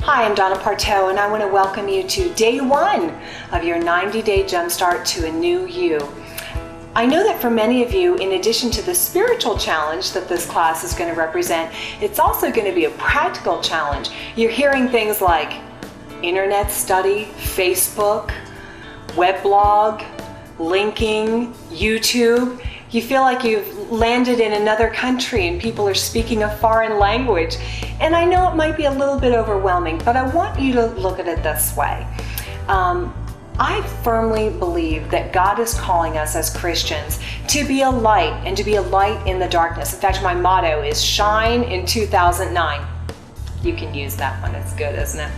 Hi, I'm Donna Partow, and I want to welcome you to day one of your 90-day Jumpstart to a new you. I know that for many of you, in addition to the spiritual challenge that this class is going to represent, it's also going to be a practical challenge. You're hearing things like internet study, Facebook, weblog, linking, YouTube. You feel like you've landed in another country and people are speaking a foreign language. And I know it might be a little bit overwhelming, but I want you to look at it this way. I firmly believe that God is calling us as Christians to be a light and to be a light in the darkness. In fact, my motto is shine in 2009. You can use that one, it's good, isn't it?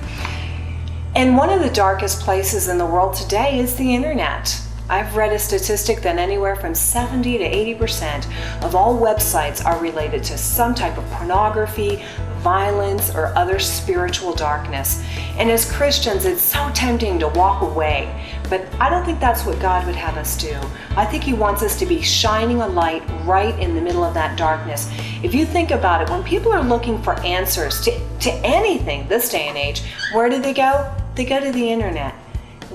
And one of the darkest places in the world today is the internet. I've read a statistic that anywhere from 70 to 80% of all websites are related to some type of pornography, violence, or other spiritual darkness. And as Christians, it's so tempting to walk away, but I don't think that's what God would have us do. I think He wants us to be shining a light right in the middle of that darkness. If you think about it, when people are looking for answers to anything this day and age, where do they go? They go to the internet.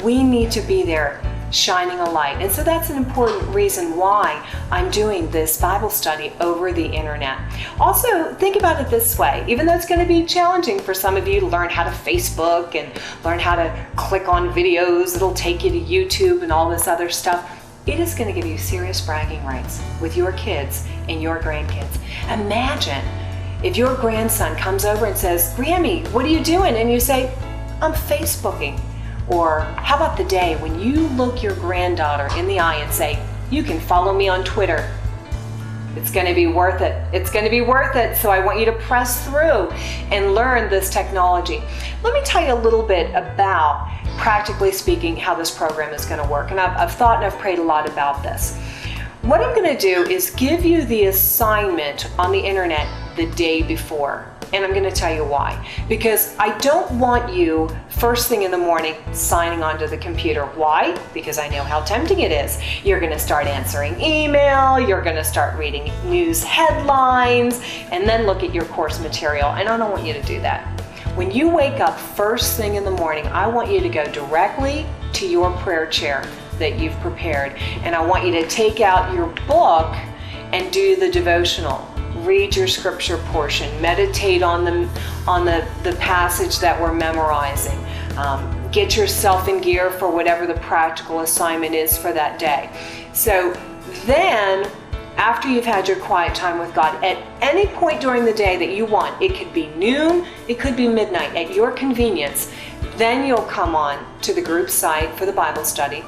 We need to be there shining a light. And so that's an important reason why I'm doing this Bible study over the internet. Also, think about it this way. Even though it's going to be challenging for some of you to learn how to Facebook and learn how to click on videos, it'll take you to YouTube and all this other stuff, it is going to give you serious bragging rights with your kids and your grandkids. Imagine if your grandson comes over and says, "Grammy, what are you doing?" And you say, "I'm Facebooking." Or how about the day when you look your granddaughter in the eye and say, "You can follow me on Twitter." It's going to be worth it. It's going to be worth it. So I want you to press through and learn this technology. Let me tell you a little bit about, practically speaking, how this program is going to work. And I've thought and I've prayed a lot about this. What I'm going to do is give you the assignment on the internet the day before. And I'm going to tell you why. Because I don't want you first thing in the morning signing onto the computer. Why? Because I know how tempting it is. You're going to start answering email, you're going to start reading news headlines, and then look at your course material. And I don't want you to do that. When you wake up first thing in the morning, I want you to go directly to your prayer chair that you've prepared. And I want you to take out your book and do the devotional. Read your scripture portion, meditate on the passage that we're memorizing. Get yourself in gear for whatever the practical assignment is for that day. So then, after you've had your quiet time with God, at any point during the day that you want, it could be noon, it could be midnight, at your convenience, then you'll come on to the group site for the Bible study.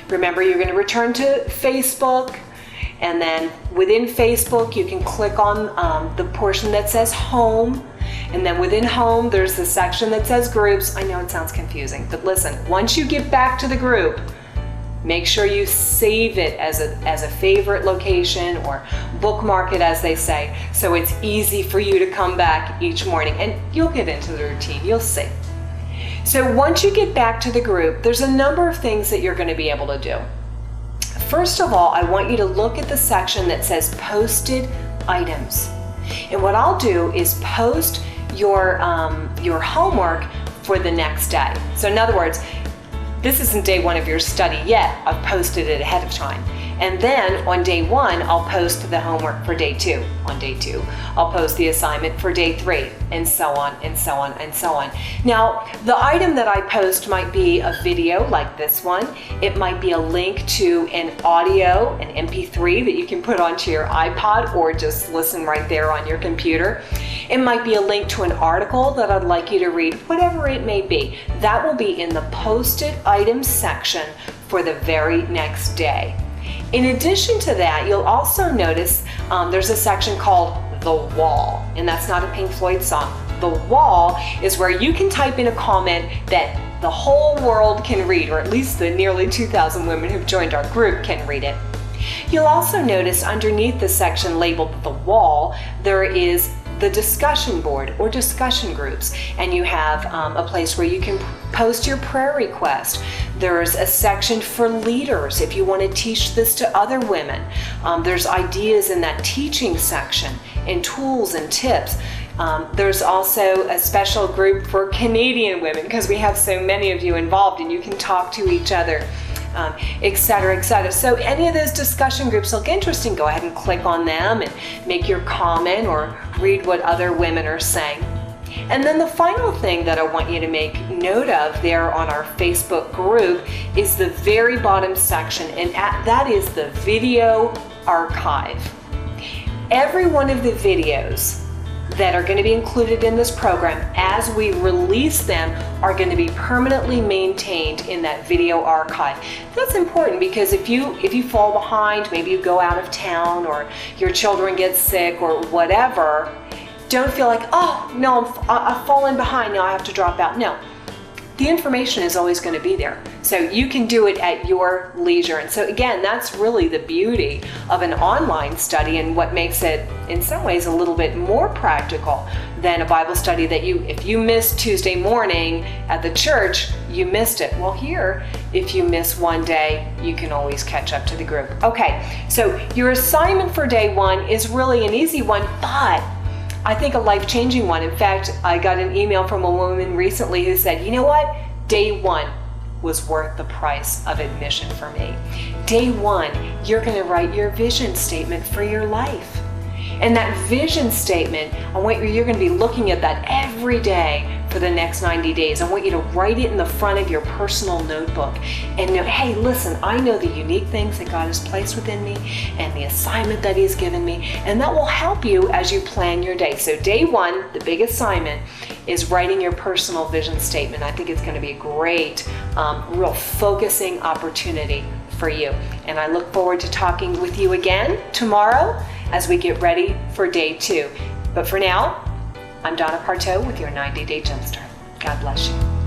Remember, you're going to return to Facebook. And then within Facebook, you can click on the portion that says Home. And then within Home, there's the section that says Groups. I know it sounds confusing, but listen, once you get back to the group, make sure you save it as a favorite location or bookmark it, as they say, so it's easy for you to come back each morning. And you'll get into the routine, you'll see. So once you get back to the group, there's a number of things that you're going to be able to do. First of all, I want you to look at the section that says posted items. And what I'll do is post your homework for the next day. So in other words, this isn't day one of your study yet. I've posted it ahead of time. And then on day one, I'll post the homework for day two. On day two, I'll post the assignment for day three, and so on, and so on, and so on. Now, the item that I post might be a video like this one. It might be a link to an audio, an MP3 that you can put onto your iPod or just listen right there on your computer. It might be a link to an article that I'd like you to read, whatever it may be. That will be in the posted items section for the very next day. In addition to that, you'll also notice there's a section called The Wall, and that's not a Pink Floyd song. The Wall is where you can type in a comment that the whole world can read, or at least the nearly 2,000 women who've joined our group can read it. You'll also notice underneath the section labeled The Wall, there is the discussion board or discussion groups, and you have a place where you can post your prayer request. There's a section for leaders if you want to teach this to other women. There's ideas in that teaching section and tools and tips. There's also a special group for Canadian women because we have so many of you involved and you can talk to each other, et cetera, et cetera. So any of those discussion groups look interesting, go ahead and click on them and make your comment or read what other women are saying. And then the final thing that I want you to make note of there on our Facebook group is the very bottom section, and that is the video archive. Every one of the videos that are going to be included in this program as we release them are going to be permanently maintained in that video archive. That's important because if you fall behind, maybe you go out of town or your children get sick or whatever, don't feel like, oh, no, I've fallen behind, now I have to drop out. No, the information is always going to be there. So you can do it at your leisure. And so again, that's really the beauty of an online study and what makes it, in some ways, a little bit more practical than a Bible study that if you missed Tuesday morning at the church, you missed it. Well, here, if you miss one day, you can always catch up to the group. Okay, so your assignment for day one is really an easy one, but I think a life-changing one. In fact, I got an email from a woman recently who said, you know what? Day one was worth the price of admission for me. Day one, you're going to write your vision statement for your life. And that vision statement, you're going to be looking at that every day for the next 90 days. I want you to write it in the front of your personal notebook and know, hey, listen, I know the unique things that God has placed within me and the assignment that He's given me, and that will help you as you plan your day. So day one, the big assignment is writing your personal vision statement. I think it's going to be a great, real focusing opportunity for you. And I look forward to talking with you again tomorrow as we get ready for day two. But for now, I'm Donna Partow with your 90-Day Jumpstart. God bless you.